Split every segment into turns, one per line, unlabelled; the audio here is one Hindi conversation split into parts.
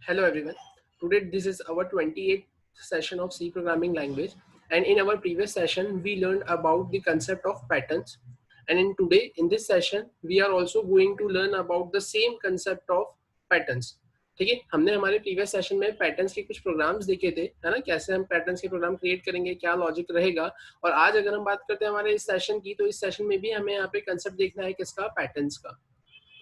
Hello everyone. Today this is our 28th session of C programming language, and in our previous session we learned about the concept of patterns, and in this session we are also going to learn about the same concept of patterns. ठीक है, हमने हमारे प्रीवियस सेशन में पैटर्न्स के कुछ प्रोग्राम्स देखे थे, है ना, कैसे हम पैटर्न्स के प्रोग्राम क्रिएट करेंगे, क्या लॉजिक रहेगा। और आज अगर हम बात करते हैं हमारे इस सेशन की, तो इस सेशन में भी हमें यहाँ पे कंसेप्ट देखना है किसका, पैटर्न्स का।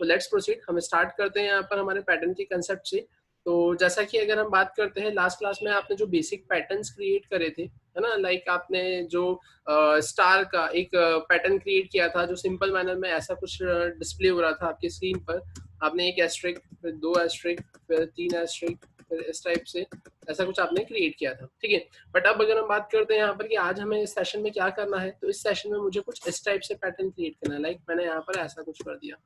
तो लेट्स प्रोसीड, हम स्टार्ट करते हैं यहाँ पर हमारे पैटर्न के कंसेप्ट से। तो जैसा कि अगर हम बात करते हैं, लास्ट क्लास में आपने जो बेसिक पैटर्न्स क्रिएट करे थे, है ना, लाइक आपने जो स्टार का एक पैटर्न क्रिएट किया था जो सिंपल मैनर में ऐसा कुछ डिस्प्ले हो रहा था आपकी स्क्रीन पर। आपने एक एस्ट्रिक, फिर दो एस्ट्रिक, फिर तीन एस्ट्रिक, फिर इस टाइप से ऐसा कुछ आपने क्रिएट किया था, ठीक है। बट अब अगर हम बात करते हैं यहाँ पर कि आज हमें इस सेशन में क्या करना है, तो इस सेशन में मुझे कुछ इस टाइप से पैटर्न क्रिएट करना है। लाइक मैंने यहाँ पर ऐसा कुछ कर दिया,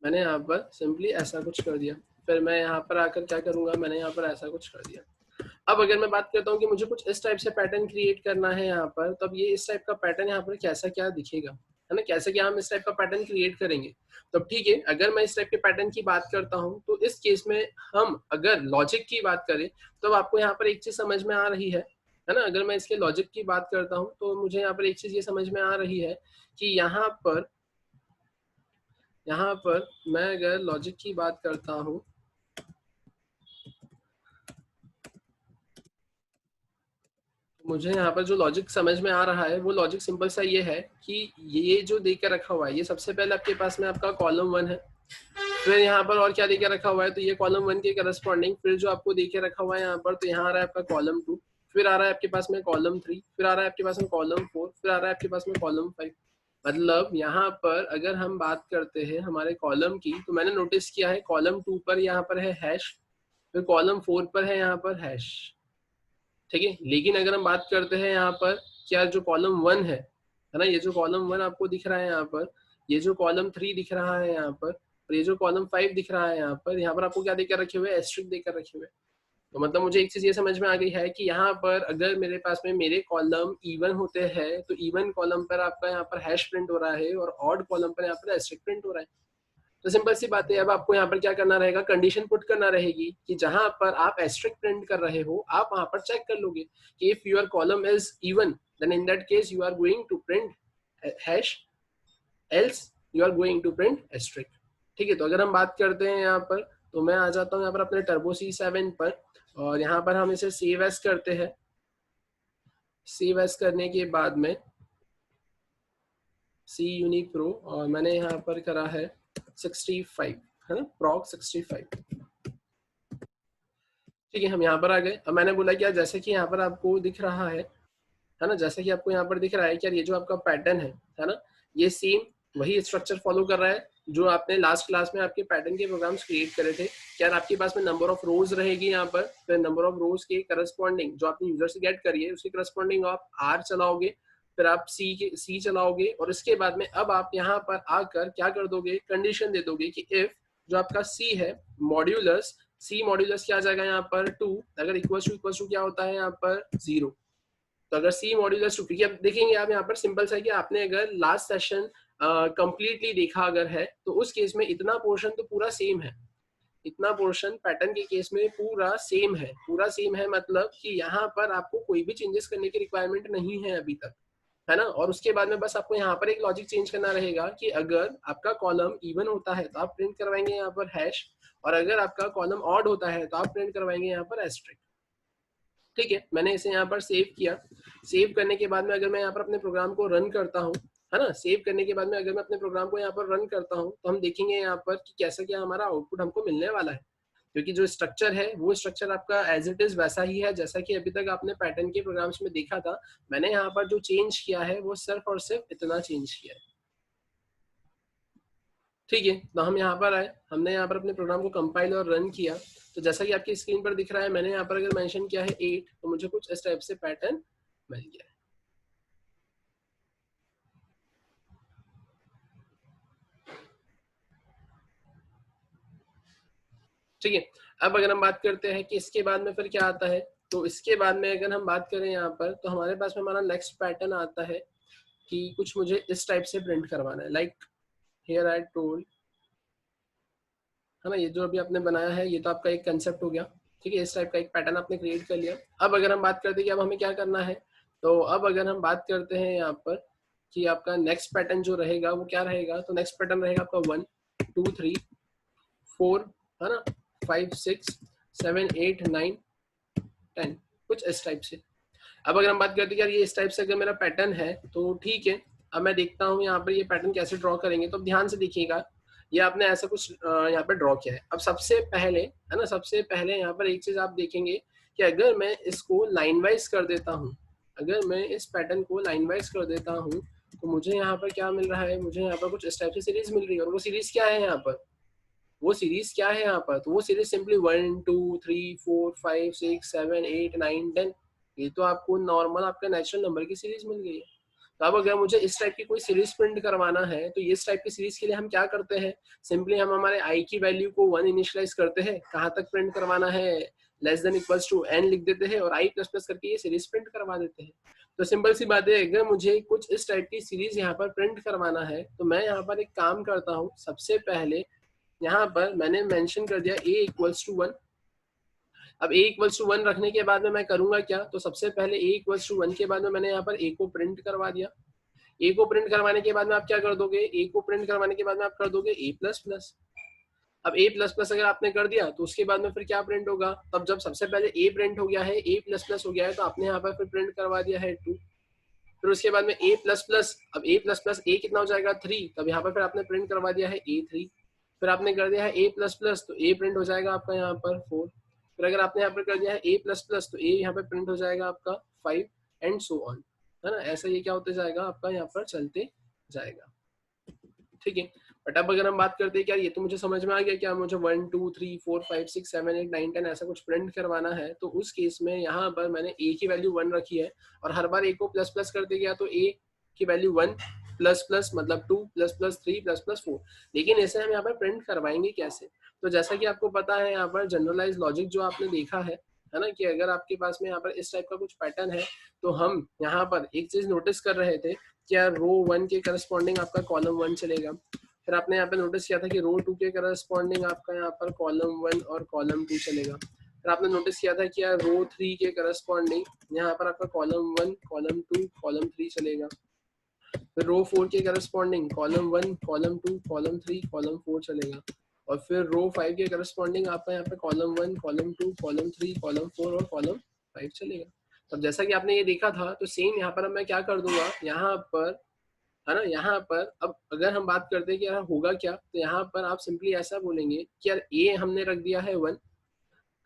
मैंने यहाँ पर सिंपली ऐसा कुछ कर दिया, फिर मैं यहाँ पर आकर क्या करूंगा, मैंने यहाँ पर ऐसा कुछ कर दिया। अब अगर मैं बात करता हूँ कि मुझे कुछ इस टाइप से पैटर्न क्रिएट करना है यहाँ पर, तब ये इस टाइप का पैटर्न यहाँ पर कैसा क्या दिखेगा, है ना, कैसे क्या हम इस टाइप का पैटर्न क्रिएट करेंगे। तब ठीक है, अगर मैं इस टाइप के पैटर्न की बात करता हूँ, तो इस केस में हम अगर लॉजिक की बात करें तो आपको यहाँ पर एक चीज समझ में आ रही है ना। अगर मैं इसके लॉजिक की बात करता हूँ तो मुझे यहाँ पर एक चीज ये समझ में आ रही है कि यहाँ पर मैं अगर लॉजिक की बात करता हूँ, मुझे यहाँ पर जो लॉजिक समझ में आ रहा है वो लॉजिक सिंपल सा ये है कि ये जो देकर रखा हुआ है, ये सबसे पहले आपके पास में आपका कॉलम 1 है। फिर यहाँ पर और क्या देकर रखा हुआ है, तो ये कॉलम 1 के करस्पॉन्डिंग फिर जो आपको देके रखा हुआ है यहाँ पर, तो यहाँ आ रहा है आपका कॉलम 2, फिर आ रहा है आपके पास में कॉलम 3, फिर आ रहा है आपके पास में कॉलम 4, फिर आ रहा है आपके पास में कॉलम 5। मतलब यहाँ पर अगर हम बात करते हैं हमारे कॉलम की, तो मैंने नोटिस किया है कॉलम 2 पर यहाँ पर है हैश, फिर कॉलम 4 पर है यहाँ पर हैश, ठीक है। लेकिन अगर हम बात करते हैं यहाँ पर, क्या जो कॉलम 1 है ना, ये जो कॉलम 1 आपको दिख रहा है यहाँ पर, ये जो कॉलम 3 दिख रहा है यहाँ पर, और ये जो कॉलम 5 दिख रहा है यहाँ पर आपको क्या देकर रखे हुए, एस्ट्रिक देकर रखे हुए। तो मतलब मुझे एक चीज ये समझ में आ गई है कि यहाँ पर अगर मेरे पास में मेरे कॉलम इवन होते हैं, तो इवन कॉलम पर आपका यहाँ पर हैश प्रिंट हो रहा है, और ऑड कॉलम पर यहाँ पर एस्ट्रिक प्रिंट हो रहा है। तो सिंपल सी बात है, अब आपको यहाँ पर क्या करना रहेगा, कंडीशन पुट करना रहेगी कि जहां पर आप एस्ट्रिक प्रिंट कर रहे हो, आप वहां पर चेक कर लोगे कि if your column is even, then in that case you are going to print hash, else you are going to print asterisk, ठीक है। तो अगर हम बात करते हैं यहाँ पर, तो मैं आ जाता हूँ यहाँ पर अपने टर्बो C7 पर, और यहाँ पर हम इसे सेव एज करते हैं। सेव एज करने के बाद में सी यूनिक प्रो, और मैंने यहाँ पर करा है 65, है ना, प्रॉक 65, ठीक है। हम यहाँ पर आ गए। अब मैंने बोला कि जैसे कि यहाँ पर आपको दिख रहा है ना, जैसे कि आपको यहाँ पर दिख रहा है कि यार ये जो आपका पैटर्न है ना, ये सेम वही स्ट्रक्चर फॉलो कर रहा है जो आपने लास्ट क्लास में आपके पैटर्न के प्रोग्राम्स क्रिएट करे थे। क्या आपके पास में नंबर ऑफ रोज रहेगी यहाँ पर, फिर नंबर ऑफ रोज के करस्पॉन्डिंग जो आपने यूजर से गेट करी है उसके करस्पॉन्डिंग आप आर चलाओगे, फिर आप सी चलाओगे, और इसके बाद में अब आप यहाँ पर आकर क्या कर दोगे, कंडीशन दे दोगे कि इफ जो आपका सी है मॉड्यूलस, सी मॉड्यूलस क्या आ जाएगा यहाँ पर 2, अगर इक्वल टू क्या होता है यहाँ पर 0। तो अगर सी मॉड्यूलस 2, क्योंकि अब देखेंगे आप यहाँ पर सिंपल सा है कि आपने अगर लास्ट सेशन कंप्लीटली देखा अगर है, तो उस केस में इतना पोर्शन तो पूरा सेम है, इतना पोर्शन पैटर्न के केस में पूरा सेम है, पूरा सेम है, मतलब कि यहाँ पर आपको कोई भी चेंजेस करने की रिक्वायरमेंट नहीं है अभी तक, है ना। और उसके बाद में बस आपको यहाँ पर एक लॉजिक चेंज करना रहेगा कि अगर आपका कॉलम इवन होता है तो आप प्रिंट करवाएंगे यहाँ पर हैश, और अगर आपका कॉलम ऑड होता है तो आप प्रिंट करवाएंगे यहाँ पर एस्ट्रिक, ठीक है। मैंने इसे यहाँ पर सेव किया। सेव करने के बाद में अगर मैं यहाँ पर अपने प्रोग्राम को रन करता हूँ, है ना, सेव करने के बाद में अगर मैं अपने प्रोग्राम को यहाँ पर रन करता हूँ, तो हम देखेंगे यहाँ पर कि कैसा क्या हमारा आउटपुट हमको मिलने वाला है, क्योंकि जो स्ट्रक्चर है वो स्ट्रक्चर आपका एज इट इज वैसा ही है जैसा कि अभी तक आपने पैटर्न के प्रोग्राम्स में देखा था। मैंने यहाँ पर जो चेंज किया है वो सिर्फ और सिर्फ इतना चेंज किया है, ठीक है। तो हम यहाँ पर आए, हमने यहाँ पर अपने प्रोग्राम को कंपाइल और रन किया, तो जैसा कि आपकी स्क्रीन पर दिख रहा है, मैंने यहाँ पर अगर मेंशन किया है 8, तो मुझे कुछ इस टाइप से पैटर्न मिल गया है, ठीक है। अब अगर हम बात करते हैं कि इसके बाद में फिर क्या आता है, तो इसके बाद में अगर हम बात करें यहाँ पर, तो हमारे पास में हमारा नेक्स्ट पैटर्न आता है कि कुछ मुझे इस टाइप से प्रिंट करवाना है, लाइक हियर आई टोल्ड है ना। ये जो अभी आपने बनाया है ये तो आपका एक कंसेप्ट हो गया, ठीक है, इस टाइप का एक पैटर्न आपने क्रिएट कर लिया। अब अगर हम बात करते हैं कि अब हमें क्या करना है, तो अब अगर हम बात करते हैं यहाँ पर कि आपका नेक्स्ट पैटर्न जो रहेगा वो क्या रहेगा, तो नेक्स्ट पैटर्न रहेगा आपका 1 2 3 4, है ना, 5 6 7 8 9 10, कुछ इस टाइप से। अब अगर हम बात करते हैं यार ये इस टाइप से अगर मेरा पैटर्न है तो ठीक है, अब मैं देखता हूँ यहाँ पर ये पैटर्न कैसे ड्रॉ करेंगे। तो ध्यान से देखिएगा, ये आपने ऐसा कुछ यहाँ पर ड्रॉ किया है। अब सबसे पहले, है ना, सबसे पहले यहाँ पर एक चीज आप देखेंगे कि अगर मैं इसको लाइन वाइज कर देता हूँ, अगर मैं इस पैटर्न को लाइन वाइज कर देता हूँ तो मुझे यहाँ पर क्या मिल रहा है, मुझे यहाँ पर कुछ इस टाइप से सीरीज मिल रही है। और वो सीरीज क्या है यहाँ पर, वो सीरीज क्या है यहाँ पर, तो वो सीरीज सिंपली 1 2 3 4 5 6 7 8 9 10, ये तो आपको नॉर्मल आपका नेचुरल नंबर की सीरीज मिल गई है। तो अब अगर मुझे इस टाइप की कोई सीरीज प्रिंट करवाना है तो इस टाइप की सीरीज के लिए हम क्या करते हैं, सिंपली हम हमारे आई की वैल्यू को 1 इनिशियलाइज करते हैं, कहाँ तक प्रिंट करवाना है, less than equals to n लिख देते हैं और i प्लस प्लस करके ये सीरीज प्रिंट करवा देते हैं। तो सिंपल सी बात है, अगर मुझे कुछ इस टाइप की सीरीज यहाँ पर प्रिंट करवाना है तो मैं यहाँ पर एक काम करता हूँ, सबसे पहले यहाँ पर मैंने मेंशन कर दिया a इक्वल्स टू 1। अब a इक्वल्स टू 1 रखने के बाद में मैं करूंगा क्या, तो सबसे पहले a इक्वल्स टू 1 के बाद में मैंने यहाँ पर a को प्रिंट करवा दिया। a को प्रिंट करवाने के बाद में आप क्या कर दोगे, a को प्रिंट करवाने के बाद में आप कर दोगे a प्लस प्लस। अब a प्लस प्लस अगर आपने कर दिया तो उसके बाद में फिर क्या प्रिंट होगा, तब जब सबसे पहले a प्रिंट हो गया है, a प्लस प्लस हो गया है, तो आपने यहाँ पर फिर प्रिंट करवा दिया है 2। फिर उसके बाद में a प्लस प्लस, अब a प्लस प्लस a कितना हो जाएगा 3, तब यहाँ पर फिर आपने प्रिंट करवा दिया है a3। फिर आपने कर दिया है a प्लस प्लस, तो a प्रिंट हो जाएगा आपका यहाँ पर 4। फिर अगर आपने यहाँ पर कर दिया है a प्लस प्लस, तो a यहाँ पर प्रिंट हो जाएगा आपका 5 एंड सो ऑन, है ना। ऐसा ये क्या होते जाएगा आपका यहाँ पर चलते जाएगा, ठीक है। बट अब अगर हम बात करते हैं कि यार ये तो मुझे समझ में आ गया, क्या मुझे 1 2 3 4 5 6 7 8 9 10 ऐसा कुछ प्रिंट करवाना है, तो उस केस में यहाँ पर मैंने a की वैल्यू 1 रखी है और हर बार a को प्लस प्लस करते गया, तो a की वैल्यू 1 प्लस प्लस मतलब 2 प्लस प्लस 3 प्लस प्लस 4। लेकिन इसे हम यहाँ पर प्रिंट करवाएंगे कैसे, तो जैसा कि आपको पता है यहाँ पर जनरलाइज लॉजिक जो आपने देखा है ना, कि अगर आपके पास में यहाँ पर इस टाइप का कुछ पैटर्न है तो हम यहाँ पर एक चीज नोटिस कर रहे थे, क्या रो 1 के करस्पॉन्डिंग आपका कॉलम 1 चलेगा। फिर आपने यहाँ पे नोटिस किया था कि रो 2 के करस्पॉन्डिंग आपका यहाँ पर कॉलम 1 और कॉलम 2 चलेगा। फिर आपने नोटिस किया था कि यार रो 3 के करस्पॉन्डिंग यहाँ पर आपका कॉलम 1 कॉलम 2 कॉलम 3 चलेगा। फिर रो 4 के corresponding column 1 column 2 column 3 column 4 चलेगा। और फिर रो 5 के करस्पॉन्डिंग आपका यहाँ पे कॉलम 1 कॉलम 2 कॉलम 3 कॉलम 4 और कॉलम 5 चलेगा। तब जैसा कि आपने ये देखा था, तो सेम यहाँ पर अब मैं क्या कर दूंगा, यहाँ पर, है ना, यहाँ पर अब अगर हम बात करते हैं कि यार होगा क्या, तो यहाँ पर आप सिंपली ऐसा बोलेंगे कि यार a हमने रख दिया है 1,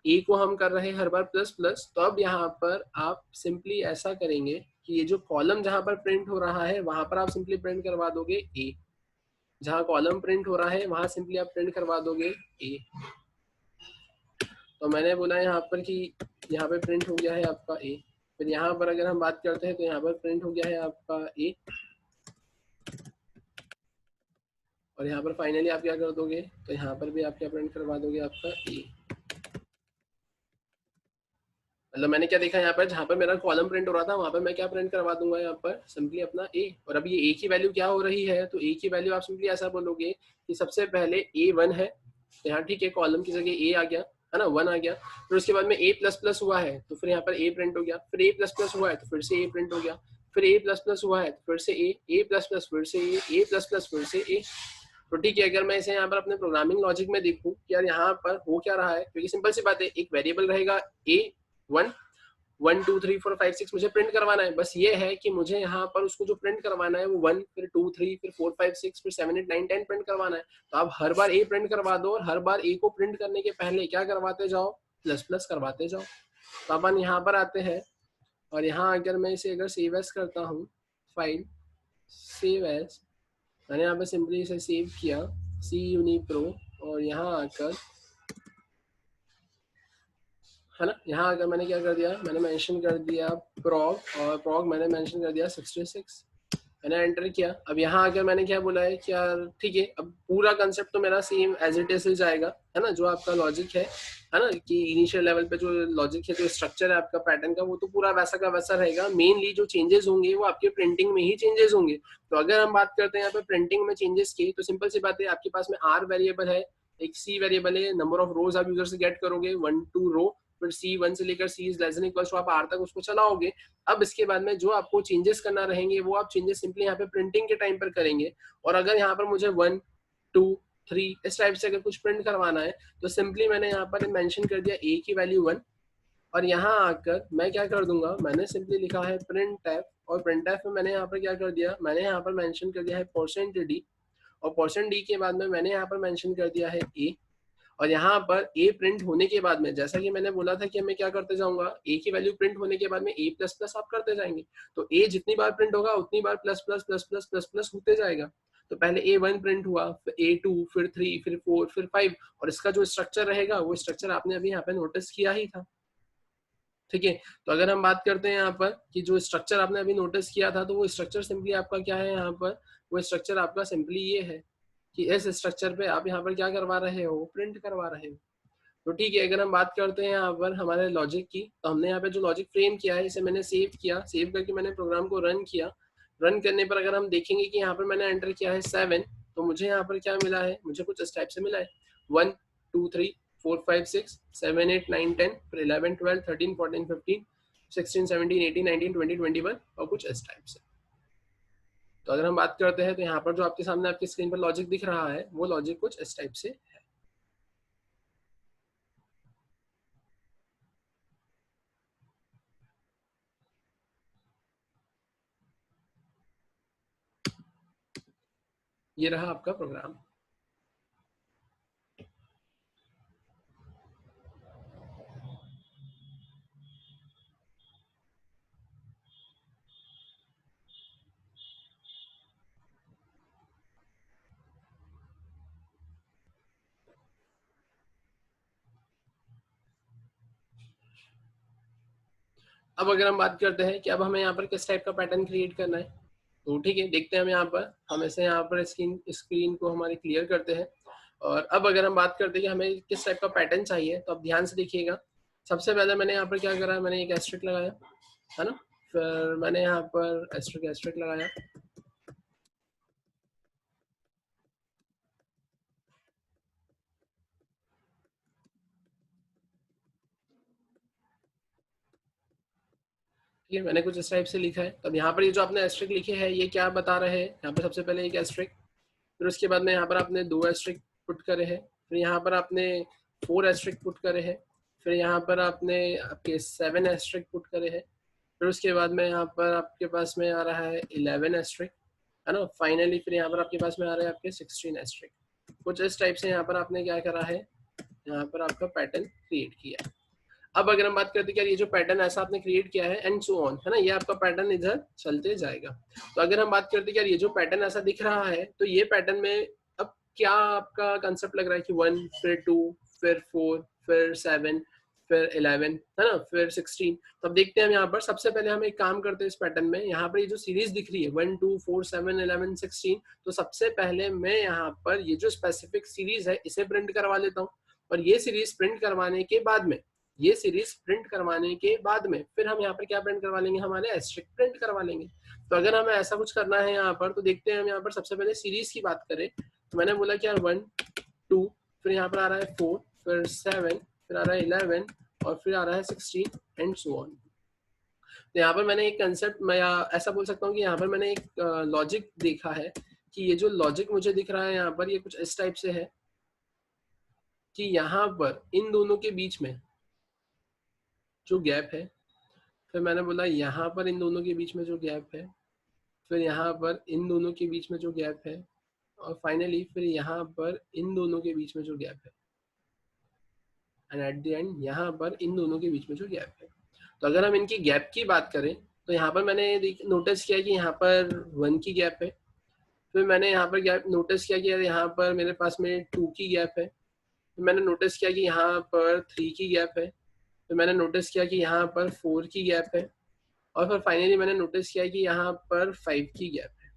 a को हम कर रहे हैं हर बार प्लस प्लस, तो अब यहाँ पर आप सिंपली ऐसा करेंगे कि ये जो कॉलम जहाँ पर प्रिंट हो रहा है वहां पर आप सिंपली प्रिंट करवा दोगे a, जहाँ कॉलम प्रिंट हो रहा है वहां सिंपली आप प्रिंट करवा दोगे a। तो मैंने बोला यहाँ पर कि यहाँ पे प्रिंट हो गया है आपका a। फिर यहाँ पर अगर हम बात करते हैं तो यहाँ पर प्रिंट हो गया है आपका a, और यहाँ पर फाइनली आप क्या कर दोगे, तो यहाँ पर भी आप क्या प्रिंट करवा दोगे आपका a। मतलब मैंने क्या देखा यहाँ पर, जहाँ पर मेरा कॉलम प्रिंट हो रहा था वहां पर मैं क्या प्रिंट करवा दूंगा यहाँ पर सिंपली अपना a। और अब ये a की वैल्यू क्या हो रही है, तो a की वैल्यू आप सिंपली ऐसा बोलोगे कि सबसे पहले a 1 है, तो यहाँ ठीक है कॉलम की जगह a आ गया, है ना, 1 आ गया। फिर उसके बाद में a प्लस प्लस हुआ है तो फिर यहाँ पर a प्रिंट हो गया। फिर a प्लस प्लस हुआ है तो फिर से a प्रिंट हो गया। फिर a प्लस प्लस हुआ है तो फिर से a प्लस प्लस फिर से a प्लस प्लस फिर से a। तो ठीक है, अगर मैं इसे यहाँ पर अपने प्रोग्रामिंग लॉजिक में देखूं कि यार यहाँ पर हो क्या रहा है, क्योंकि सिंपल सी बात है, एक वेरिएबल रहेगा a 1 1 2 3 4 5 6 मुझे प्रिंट करवाना है। बस ये है कि मुझे यहाँ पर उसको जो प्रिंट करवाना है वो 1 फिर 2 3 फिर 4 5 6 फिर 7 8 9 10 प्रिंट करवाना है। तो आप हर बार a प्रिंट करवा दो और हर बार a को प्रिंट करने के पहले क्या करवाते जाओ, प्लस प्लस करवाते जाओ। तो अपन यहाँ पर आते हैं और यहाँ अगर मैं इसे अगर सेव एज करता हूँ, फाइल सेव एज, मैंने यहाँ पे सिंपली इसे सेव किया सी यूनिप्रो, और यहाँ आकर, है ना, यहाँ अगर मैंने क्या कर दिया, मैंने मेंशन कर दिया प्रॉग, और प्रॉग मैंने मेंशन कर दिया 66, मैंने एंटर किया। अब यहाँ आकर मैंने क्या बोला है कि यार ठीक है, अब पूरा कंसेप्ट तो मेरा सेम एज इट इज जाएगा, है ना, जो आपका लॉजिक है ना, कि इनिशियल लेवल पे जो लॉजिक है, जो स्ट्रक्चर है आपका पैटर्न का, वो तो पूरा वैसा का वैसा रहेगा। मेनली जो चेंजेस होंगे वो आपके प्रिंटिंग में ही चेंजेस होंगे। तो अगर हम बात करते हैं यहाँ पे प्रिंटिंग में चेंजेस की, तो सिंपल सी बात है, आपके पास में आर वेरिएबल है, एक सी वेरिएबल है, नंबर ऑफ रोज आप यूजर से गेट करोगे 1 टू रो, फिर सी 1 से लेकर C is less than equals to आप आर तक उसको चलाओगे। अब इसके बाद में जो आपको चेंजेस करना रहेंगे वो आप चेंजेस सिंपली यहाँ पे प्रिंटिंग के टाइम पर करेंगे। और अगर यहाँ पर मुझे 1 2 3 इस टाइप से अगर कुछ प्रिंट करवाना है तो सिंपली मैंने यहाँ पर मेंशन कर दिया ए की वैल्यू 1, और यहाँ आकर मैं क्या कर दूंगा, मैंने सिंपली लिखा है प्रिंट एफ, और प्रिंट एफ में मैंने यहाँ पर क्या कर दिया, मैंने यहाँ पर मेंशन कर दिया है परसेंट डी, और परसेंट डी के बाद में मैंने यहाँ पर मेंशन कर दिया है ए। और यहाँ पर ए प्रिंट होने के बाद में जैसा कि मैंने बोला था कि मैं क्या करते जाऊंगा, ए की वैल्यू प्रिंट होने के बाद में ए प्लस प्लस आप करते जाएंगे, तो ए जितनी बार प्रिंट होगा उतनी बार plus plus plus plus plus plus होते जाएगा। तो पहले ए वन प्रिंट हुआ, फिर ए टू, फिर थ्री, फिर फोर, फिर फाइव, और इसका जो स्ट्रक्चर रहेगा वो स्ट्रक्चर आपने अभी यहाँ पे नोटिस किया ही था। ठीक है, तो अगर हम बात करते हैं यहाँ पर कि जो स्ट्रक्चर आपने अभी नोटिस किया था, तो वो स्ट्रक्चर सिंपली आपका क्या है, यहाँ पर वो स्ट्रक्चर आपका सिंपली ये है कि इस स्ट्रक्चर पे आप यहाँ पर क्या करवा रहे हो, प्रिंट करवा रहे हो। तो ठीक है, अगर हम बात करते हैं यहाँ पर हमारे लॉजिक की, तो हमने यहाँ पे जो लॉजिक फ्रेम किया है इसे मैंने सेव किया, सेव करके मैंने प्रोग्राम को रन किया। रन करने पर अगर हम देखेंगे कि यहाँ पर मैंने एंटर किया है 7, तो मुझे यहाँ पर क्या मिला है, मुझे कुछ इस टाइप से मिला है 1 2 3 4 5 6 7 8 9 10, फिर 11 12 13 14 15 16 17 18 19 20 21 और कुछ इस टाइप से। तो अगर हम बात करते हैं तो यहाँ पर जो आपके सामने आपकी स्क्रीन पर लॉजिक दिख रहा है वो लॉजिक कुछ इस टाइप से है। ये रहा आपका प्रोग्राम। अब अगर हम बात करते हैं कि अब हमें यहाँ पर किस टाइप का पैटर्न क्रिएट करना है, तो ठीक है, देखते हैं हम यहाँ पर, हम ऐसे यहाँ पर स्क्रीन को हमारी क्लियर करते हैं। और अब अगर हम बात करते हैं कि हमें किस टाइप का पैटर्न चाहिए, तो अब ध्यान से देखिएगा। सबसे पहले मैंने यहाँ पर क्या करा, मैंने एक एस्ट्रिक लगाया है ना, फिर मैंने यहाँ पर एस्ट्रिक एस्ट्रिक लगाया, ठीक है, मैंने कुछ इस टाइप से लिखा है। तब यहाँ पर ये जो आपने एस्ट्रिक लिखे हैं ये क्या बता रहे हैं, यहाँ पर सबसे पहले एक एस्ट्रिक, फिर उसके बाद में यहाँ पर आपने 2 एस्ट्रिक पुट करे हैं, फिर यहाँ पर आपने 4 एस्ट्रिक पुट करे हैं, फिर यहाँ पर आपने आपके 7 एस्ट्रिक पुट करे हैं, फिर उसके बाद में यहाँ पर आपके पास में आ रहा है 11 एस्ट्रिक, है ना, फाइनली फिर यहाँ पर आपके पास में आ रहे हैं आपके 16 एस्ट्रिक। कुछ इस टाइप से यहाँ पर आपने क्या करा है, यहाँ पर आपका पैटर्न क्रिएट किया है। अब अगर हम बात करते हैं कि यार ये जो पैटर्न ऐसा आपने क्रिएट किया है एंड सो ऑन, है ना, ये आपका पैटर्न इधर चलते जाएगा। तो अगर हम बात करते हैं कि यार ये जो पैटर्न ऐसा दिख रहा है, तो ये पैटर्न में अब क्या आपका कंसेप्ट लग रहा है कि 1 फिर 2 फिर 4 फिर 7 फिर 11, है ना, फिर 16। तो अब देखते हैं हम यहाँ पर, सबसे पहले हम एक काम करते हैं इस पैटर्न में, यहाँ पर ये जो सीरीज दिख रही है 1 2 4 7 11 16, तो सबसे पहले मैं यहाँ पर ये जो स्पेसिफिक सीरीज है इसे प्रिंट करवा लेता हूँ। और ये सीरीज प्रिंट करवाने के बाद में, ये सीरीज प्रिंट करवाने के बाद में फिर हम यहाँ पर क्या प्रिंट करवा लेंगे, हमारे एस्ट्रिक प्रिंट करवा लेंगे। तो अगर हमें ऐसा कुछ करना है यहाँ पर, तो देखते हैं हम यहाँ पर सबसे पहले सीरीज की बात करें, तो मैंने बोला कि यार 1 2, फिर यहाँ पर आ रहा है 4, फिर 7, फिर आ रहा है 11, और फिर आ रहा है 16 एंड सो ऑन। तो यहाँ पर मैंने एक कंसेप्ट, मैं ऐसा बोल सकता हूँ कि यहाँ पर मैंने एक लॉजिक देखा है कि ये जो लॉजिक मुझे दिख रहा है यहाँ पर, ये कुछ इस टाइप से है कि यहाँ पर इन दोनों के बीच में जो गैप है, फिर मैंने बोला यहाँ पर इन दोनों के बीच में जो गैप है, फिर यहाँ पर इन दोनों के बीच में जो गैप है, और फाइनली फिर यहाँ पर इन दोनों के बीच में जो गैप है, एंड एट द एंड यहाँ पर इन दोनों के बीच में जो गैप है। तो अगर हम इनकी गैप की बात करें, तो यहाँ पर मैंने नोटिस किया कि यहाँ पर 1 की गैप है, फिर मैंने यहाँ पर गैप नोटिस किया कि यहाँ पर मेरे पास में 2 की गैप है, फिर मैंने नोटिस किया कि यहाँ पर 3 की गैप है, फिर मैंने नोटिस किया कि यहाँ पर 4 की गैप है, और फिर फाइनली मैंने नोटिस किया कि यहाँ पर 5 की गैप है।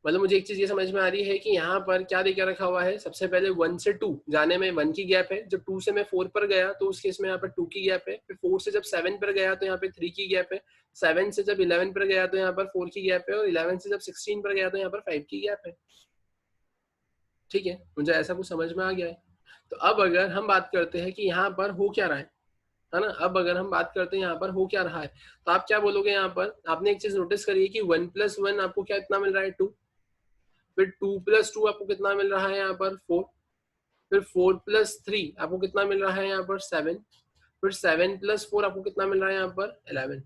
मतलब मुझे एक चीज ये समझ में आ रही है कि यहाँ पर क्या देकर रखा हुआ है, सबसे पहले 1 से 2 जाने में 1 की गैप है, जब 2 से मैं 4 पर गया तो उस केस में यहाँ पर 2 की गैप है, फिर 4 से जब 7 पर गया तो यहाँ पे 3 की गैप है, 7 से जब 11 पर गया तो यहाँ पर 4 की गैप है, और 11 से जब 16 पर गया तो यहाँ पर 5 की गैप है। ठीक है, मुझे ऐसा कुछ समझ में आ गया है। तो अब अगर हम बात करते हैं कि यहाँ पर हो क्या रहा है ना? अब अगर हम बात करते हैं यहाँ पर हो क्या रहा है, तो आप क्या बोलोगे यहाँ पर? आपने एक चीज़ नोटिस करी है कि 1 + 1 आपको क्या इतना मिल रहा है 2, फिर 2 + 2 आपको कितना मिल रहा है यहाँ पर 4, फिर 4 + 3 आपको कितना मिल रहा है यहाँ पर 7, फिर 7 + 4 आपको कितना मिल रहा है यहाँ पर 11,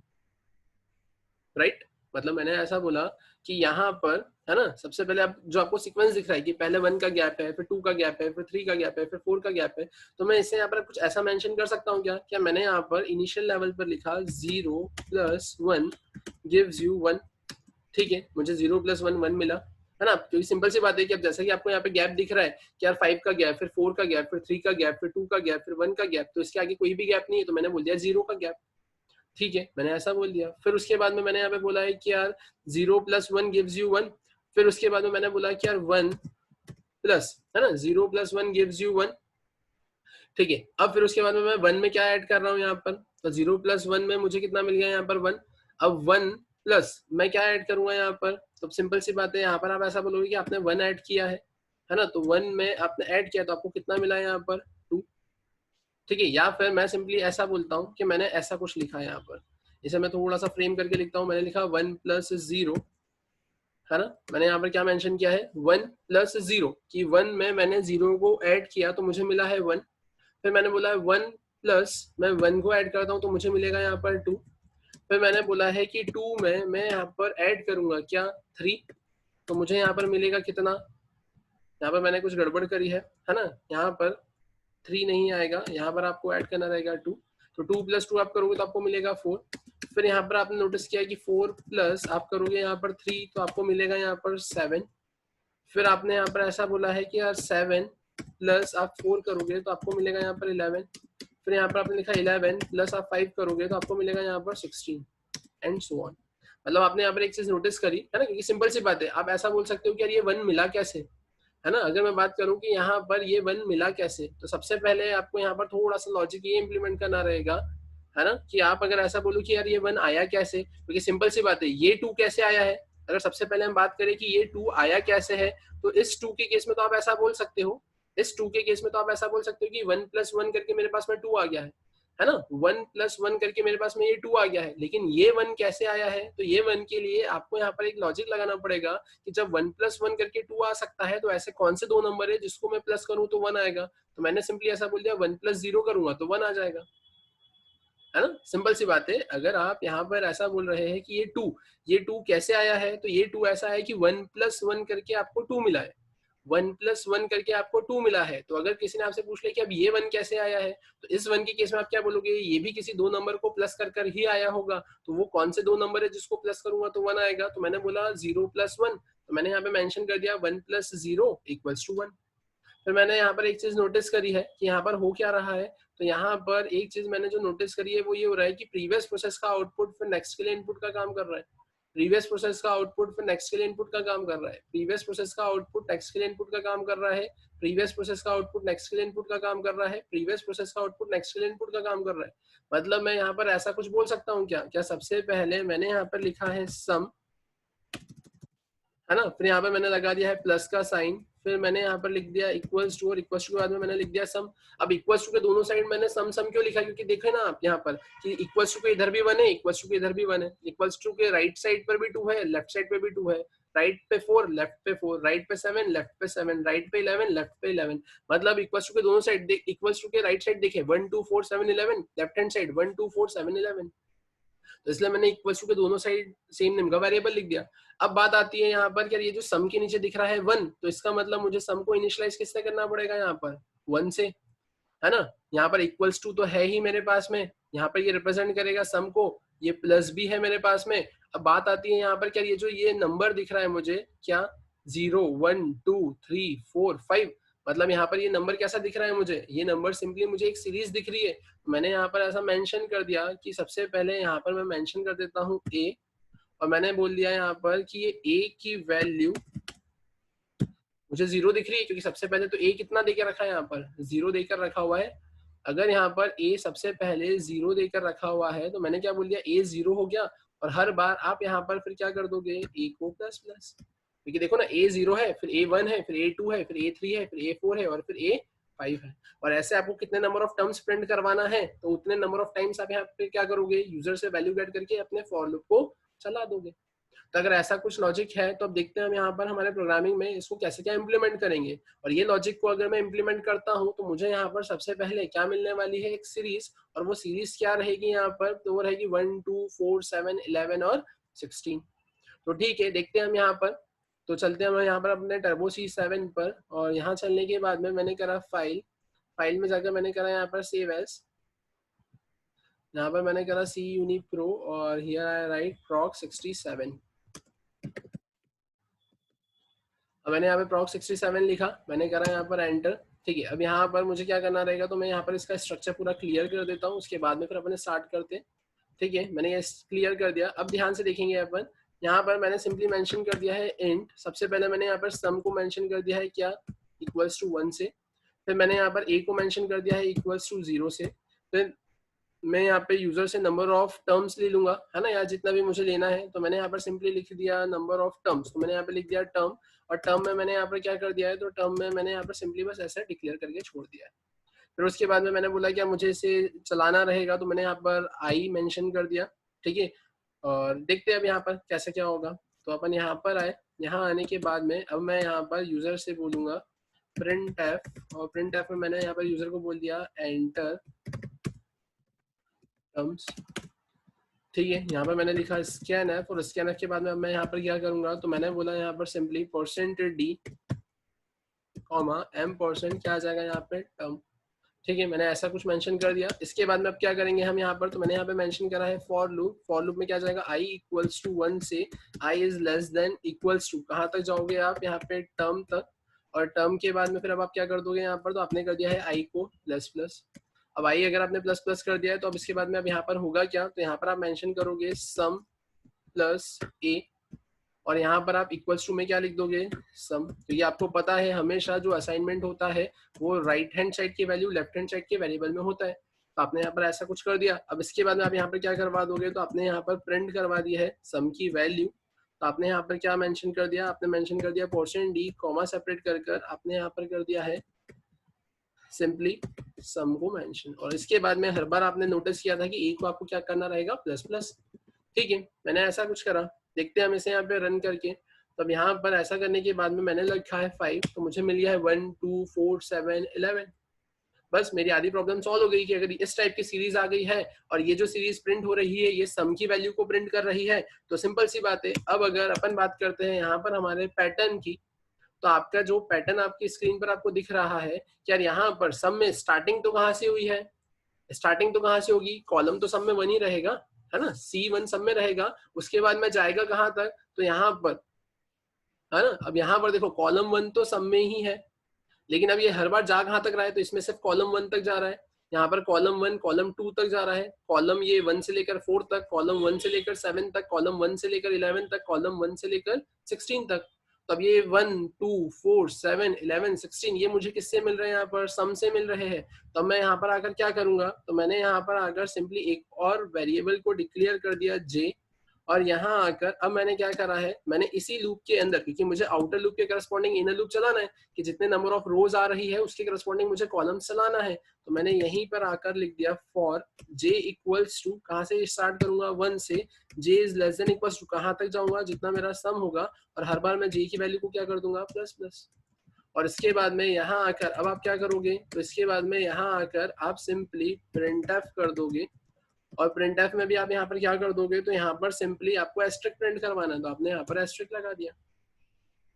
राइट? मतलब मैंने ऐसा बोला कि यहाँ पर है ना, सबसे पहले आप जो आपको सीक्वेंस दिख रहा है कि पहले 1 का गैप है, फिर 2 का गैप है, फिर 3 का गैप है, फिर 4 का गैप है, तो मैं इससे यहाँ पर कुछ ऐसा मेंशन कर सकता हूँ क्या? क्या मैंने यहाँ पर इनिशियल लेवल पर लिखा 0 + 1 गिव्स यू 1, ठीक है, मुझे 0 + 1 1 मिला, है ना? क्योंकि सिंपल सी बात है कि अब जैसा कि आपको यहाँ पे गैप दिख रहा है कि यार 5 का गैप, फिर 4 का गैप, फिर 3 का गैप, फिर 2 का गैप, फिर 1 का गैप, तो इसके आगे कोई भी गैप नहीं है, तो मैंने बोल दिया 0 का गैप। ठीक है, मैंने ऐसा बोल दिया। फिर उसके बाद में मैंने यहाँ पे बोला है कि यार 0 + 1 गिव्स यू 1, फिर उसके बाद में मैंने बोला कि यार 1 प्लस, है ना, 0 + 1 गिव्स यू 1, ठीक है। अब फिर उसके बाद में मैं 1 में क्या ऐड कर रहा हूँ यहाँ पर, तो 0 + 1 में मुझे कितना मिल गया यहाँ पर 1। अब 1 प्लस मैं क्या ऐड करूंगा यहाँ पर, तो सिंपल सी बात है, यहाँ पर आप ऐसा बोलोगे कि आपने 1 ऐड किया है ना, तो 1 में आपने ऐड किया तो आपको कितना मिला यहाँ पर 2, ठीक है। या फिर मैं सिंपली ऐसा बोलता हूँ कि मैंने ऐसा कुछ लिखा है यहाँ पर, इसे मैं थोड़ा सा फ्रेम करके लिखता हूँ। मैंने लिखा 1 + 0, है ना, मैंने यहाँ पर क्या मेंशन किया है 1 + 0, कि 1 में मैंने 0 को ऐड किया तो मुझे मिला है 1, फिर मैंने बोला 1 प्लस मैं 1 को ऐड करता हूँ तो मुझे मिलेगा यहाँ पर 2, फिर मैंने बोला है कि 2 में मैं यहाँ पर ऐड करूंगा क्या 3, तो मुझे यहाँ पर मिलेगा कितना, यहाँ पर मैंने कुछ गड़बड़ करी है ना, यहाँ पर 3 नहीं आएगा, यहाँ पर आपको ऐड करना रहेगा 2, तो 2 + 2 आप करोगे तो आपको मिलेगा 4, फिर यहाँ पर आपने नोटिस किया कि 4 प्लस आप करोगे यहाँ पर 3 तो आपको मिलेगा यहाँ पर 7, फिर आपने यहाँ पर ऐसा बोला है कि यार 7 प्लस आप 4 करोगे तो आपको मिलेगा यहाँ पर 11, फिर यहाँ पर आपने लिखा 11 प्लस आप 5 करोगे तो आपको मिलेगा यहाँ पर 16 एंड सो ऑन। मतलब आपने यहाँ पर एक चीज नोटिस करी है ना, क्योंकि सिंपल सी बात है, आप ऐसा बोल सकते हो कि यार ये 1 मिला कैसे, है ना। अगर मैं बात करूं कि यहाँ पर ये 1 मिला कैसे, तो सबसे पहले आपको यहाँ पर थोड़ा सा लॉजिक ये इंप्लीमेंट करना रहेगा, है ना, कि आप अगर ऐसा बोलो कि यार ये 1 आया कैसे, क्योंकि सिंपल सी बात है ये 2 कैसे आया है, अगर सबसे पहले हम बात करें कि ये 2 आया कैसे है, तो इस 2 के केस में तो आप ऐसा बोल सकते हो, इस 2 के केस में तो आप ऐसा बोल सकते हो कि 1 + 1 करके मेरे पास में 2 आ गया है ना, 1 + 1 करके मेरे पास में ये 2 आ गया है, लेकिन ये 1 कैसे आया है, तो ये 1 के लिए आपको यहाँ पर एक लॉजिक लगाना पड़ेगा कि जब 1 + 1 करके 2 आ सकता है तो ऐसे कौन से दो नंबर है जिसको मैं प्लस करूं तो 1 आएगा, तो मैंने सिंपली ऐसा बोल दिया 1 + 0 करूंगा तो 1 आ जाएगा, है ना। सिंपल सी बात है, अगर आप यहाँ पर ऐसा बोल रहे हैं कि ये 2 कैसे आया है, तो ये 2 ऐसा है कि 1 + 1 करके आपको 2 मिला है, 1 + 1 करके आपको 2 मिला है, तो अगर किसी ने आपसे पूछ लिया कि अब ये 1 कैसे आया है, तो इस 1 के केस में आप क्या बोलोगे, ये भी किसी दो नंबर को प्लस कर कर ही आया होगा, तो वो कौन से दो नंबर है जिसको प्लस करूंगा तो 1 आएगा, तो मैंने बोला 0 + 1, तो मैंने यहाँ पे मेंशन कर दिया 1 + 0 = 1। फिर मैंने यहाँ पर एक चीज नोटिस करी है कि यहाँ पर हो क्या रहा है, तो यहाँ पर एक चीज मैंने जो नोटिस करी है वो ये हो रहा है कि प्रीवियस प्रोसेस का आउटपुट फिर नेक्स्ट के लिए इनपुट का काम कर रहा है, प्रीवियस प्रोसेस का आउटपुट फिर नेक्स्ट के लिए इनपुट का काम कर रहा है, प्रीवियस प्रोसेस का आउटपुट नेक्स्ट के लिए इनपुट का काम कर रहा है, प्रीवियस प्रोसेस का आउटपुट नेक्स्ट के लिए इनपुट का काम कर रहा है, प्रीवियस प्रोसेस का आउटपुट नेक्स्ट के लिए इनपुट का काम कर रहा है। मतलब मैं यहाँ पर ऐसा कुछ बोल सकता हूँ क्या, क्या सबसे पहले मैंने यहाँ पर लिखा है सम, है ना, फिर यहाँ पे मैंने लगा दिया है प्लस का साइन, फिर मैंने यहाँ पर लिख दिया इक्वल्स टू, और इक्वल्स टू के बाद में मैंने लिख दिया सम। अब इक्वल्स टू के दोनों साइड मैंने सम सम क्यों लिखा, क्योंकि देखे ना आप यहाँ पर कि इक्वल्स टू के इधर भी 1 है, इक्वल्स टू के इधर भी 1 है, इक्वल्स टू के राइट साइड पर भी 2 है, लेफ्ट साइड पे भी 2 है, राइट पे 4 लेफ्ट पे 4, राइट पे 7 लेफ्ट पे 7, राइट पे 11 लेफ्ट पे 11, मतलब इक्वल्स टू के दोनों साइड, इक्वल्स टू के राइट साइड देखे 1 2 4 7 11, लेफ्ट हैंड साइड 1 2 4 7 11, तो इसलिए मैंने इक्वल टू के दोनों साइड सेम नेम का वेरिएबल लिख दिया। अब बात आती है यहाँ पर कि ये जो सम के नीचे दिख रहा है 1, तो इसका मतलब मुझे सम को इनिशियलाइज किससे करना पड़ेगा, यहाँ पर 1 से, है ना। यहाँ पर इक्वल्स टू तो है ही मेरे पास में, यहाँ पर ये रिप्रेजेंट करेगा सम को, ये प्लस भी है मेरे पास में। अब बात आती है यहाँ पर क्या ये जो ये नंबर दिख रहा है मुझे, क्या 0 1 2 3 4 5, मतलब यहाँ पर ये नंबर कैसा दिख रहा है मुझे, ये नंबर सिंपली मुझे एक सीरीज दिख रही है। मैंने यहाँ पर ऐसा मेंशन कर दिया कि सबसे पहले यहाँ पर मैं मेंशन कर देता हूँ a, और मैंने बोल दिया यहाँ पर कि ये a की वैल्यू मुझे 0 दिख रही है, क्योंकि सबसे पहले तो a कितना देकर रखा है, यहाँ पर 0 देकर रखा हुआ है। अगर यहाँ पर a सबसे पहले 0 देकर रखा हुआ है तो मैंने क्या बोल दिया, a 0 हो गया, और हर बार आप यहाँ पर फिर क्या कर दोगे, a को प्लस प्लस, क्योंकि देखो ना A0 है, फिर A1 है, फिर A2 है, फिर A3 है, फिर A4 है और फिर A5 है। और ऐसे आपको कितने नंबर ऑफ टर्म्स प्रिंट करवाना है तो उतने नंबर ऑफ टाइम्स आप यहाँ पे क्या करोगे, यूजर से वैल्यू गेट करके अपने फॉर लूप को चला दोगे। तो अगर ऐसा कुछ लॉजिक है तो अब देखते हैं हम यहाँ पर हमारे प्रोग्रामिंग में इसको कैसे क्या इंप्लीमेंट करेंगे। और ये लॉजिक को अगर मैं इंप्लीमेंट करता हूँ तो मुझे यहाँ पर सबसे पहले क्या मिलने वाली है, एक सीरीज। और वो सीरीज क्या रहेगी यहाँ पर, तो वो रहेगी 1 2 4 7 11 और 16। तो ठीक है, देखते हैं हम यहाँ पर। तो चलते हैं हम यहाँ पर अपने टर्बो C7 पर, और यहाँ चलने के बाद में मैंने करा फाइल में जाकर मैंने करा यहाँ पर सेव एज। यहाँ पर मैंने करा C Uni Pro और हियर आई राइट proc 67। अब मैंने यहाँ पे proc 67 लिखा, मैंने करा यहाँ पर एंटर। ठीक है, अब यहाँ पर मुझे क्या करना रहेगा, तो मैं यहाँ पर इसका स्ट्रक्चर पूरा क्लियर कर देता हूँ, उसके बाद में फिर अपने स्टार्ट करते हैं। ठीक है, मैंने ये क्लियर कर दिया। अब ध्यान से देखेंगे अपन, यहाँ पर मैंने सिंपली मेंशन कर दिया है इंट। सबसे पहले मैंने यहाँ पर सम को मेंशन कर दिया है क्या, इक्वल्स टू 1 से। फिर मैंने यहाँ पर ए को मेंशन कर दिया है इक्वल्स टू 0 से। फिर मैं यहाँ पे यूजर से नंबर ऑफ टर्म्स ले लूंगा, है ना, या जितना भी मुझे लेना है। तो मैंने यहाँ पर सिंपली लिख दिया नंबर ऑफ टर्म्स, तो मैंने यहाँ पे लिख दिया टर्म। और टर्म में मैंने यहाँ पर क्या कर दिया है, तो टर्म में मैंने यहाँ पर सिंपली बस ऐसा डिक्लेयर करके छोड़ दिया है। फिर उसके बाद में मैंने बोला क्या मुझे इसे चलाना रहेगा, तो मैंने यहाँ पर आई मेंशन कर दिया। ठीक है, और देखते हैं अब यहाँ पर कैसे क्या होगा। तो अपन यहाँ पर आए, यहाँ आने के बाद में अब मैं यहाँ पर यूजर से बोलूंगा प्रिंट एफ, और प्रिंट एफ में मैंने यहाँ पर यूजर को बोल दिया एंटर टर्म्स। ठीक है, यहाँ पर मैंने लिखा स्कैन एफ, और स्कैन एफ के बाद में मैं यहाँ पर क्या करूंगा, तो मैंने बोला यहाँ पर सिंपली %d कॉमा m% क्या आ जाएगा यहाँ पे टर्म। ठीक है, मैंने ऐसा कुछ मेंशन कर दिया। इसके बाद में अब क्या करेंगे हम यहाँ पर, तो मैंने यहाँ पे मेंशन करा है फॉर लूप। फॉर लूप में क्या जाएगा, i इक्वल्स टू 1 से i is less than equals to कहाँ तक जाओगे आप, यहाँ पे टर्म तक। और टर्म के बाद में फिर अब आप क्या कर दोगे यहाँ पर, तो आपने कर दिया है i को प्लस प्लस। अब i अगर आपने प्लस प्लस कर दिया है तो अब इसके बाद में अब यहाँ पर होगा क्या, तो यहाँ पर आप मेंशन करोगे सम प्लस a, और यहाँ पर आप इक्वल्स टू में क्या लिख दोगे, सम। तो ये आपको पता है हमेशा जो असाइनमेंट होता है वो राइट हैंड साइड की वैल्यू लेफ्ट हैंड साइड के वेरिएबल में होता है। तो आपने यहाँ पर ऐसा कुछ कर दिया। अब इसके बाद में आप यहाँ पर क्या करवा दोगे, तो आपने यहाँ पर प्रिंट करवा दिया है सम की वैल्यू। तो आपने यहाँ पर क्या मेंशन कर दिया, आपने मेंशन कर दिया %d कॉमा सेपरेट कर कर आपने यहाँ पर कर दिया है सिंपली सम को मेंशन। और इसके बाद में हर बार आपने नोटिस किया था कि ए को आपको क्या करना रहेगा, प्लस प्लस। ठीक है, मैंने ऐसा कुछ करा। देखते हैं हम इसे यहाँ पे रन करके। तो अब यहाँ पर ऐसा करने के बाद में मैंने लिखा है 5, तो मुझे मिल गया है 1 2 4 7 11। बस मेरी आधी प्रॉब्लम सॉल्व हो गई कि अगर इस टाइप की सीरीज आ गई है और ये जो सीरीज प्रिंट हो रही है ये सम की वैल्यू को प्रिंट कर रही है, तो सिंपल सी बात है। अब अगर अपन बात करते हैं यहाँ पर हमारे पैटर्न की, तो आपका जो पैटर्न आपकी स्क्रीन पर आपको दिख रहा है, क्या यहाँ पर सम में स्टार्टिंग तो कहाँ से हुई है, स्टार्टिंग तो कहाँ से होगी, कॉलम तो सब में 1 ही रहेगा, है ना, C1 सब में रहेगा। उसके बाद में जाएगा कहाँ तक, तो यहाँ पर, है ना। अब यहाँ पर देखो कॉलम 1 तो सब में ही है, लेकिन अब ये हर बार जा कहाँ तक रहा है, तो इसमें सिर्फ कॉलम 1 तक जा रहा है। यहाँ पर कॉलम 1 कॉलम 2 तक जा रहा है, कॉलम ये 1 से लेकर 4 तक, कॉलम 1 से लेकर 7 तक, कॉलम 1 से लेकर 11 तक, कॉलम 1 से लेकर 16 तक। तो अब ये 1 2 4 7 11 16 ये मुझे किससे मिल रहे हैं, यहाँ पर सम से मिल रहे हैं। तो मैं यहाँ पर आकर क्या करूंगा, तो मैंने यहाँ पर आकर सिंपली एक और वेरिएबल को डिक्लेयर कर दिया j। और यहाँ आकर अब मैंने क्या करा है, मैंने इसी लूप के अंदर, क्योंकि मुझे आउटर लूप के करस्पॉन्डिंग इनर लूप चलाना है कि जितने नंबर ऑफ रोज आ रही है उसके करस्पॉन्डिंग मुझे कॉलम्स चलाना है। तो मैंने यहीं पर आकर लिख दिया फॉर j इक्वल्स टू, कहाँ से स्टार्ट करूंगा 1 से, j is less than equals to कहाँ तक जाऊंगा, जितना मेरा सम होगा, और हर बार मैं j की वैल्यू को क्या कर दूंगा, प्लस प्लस। और इसके बाद में यहाँ आकर अब आप क्या करोगे, तो इसके बाद में यहाँ आकर आप सिंपली printf कर दोगे। और printf में भी आप यहाँ पर क्या कर दोगे, तो यहाँ पर सिंपली आपको एस्ट्रिक प्रिंट करवाना है, तो आपने यहाँ पर एस्ट्रिक लगा दिया।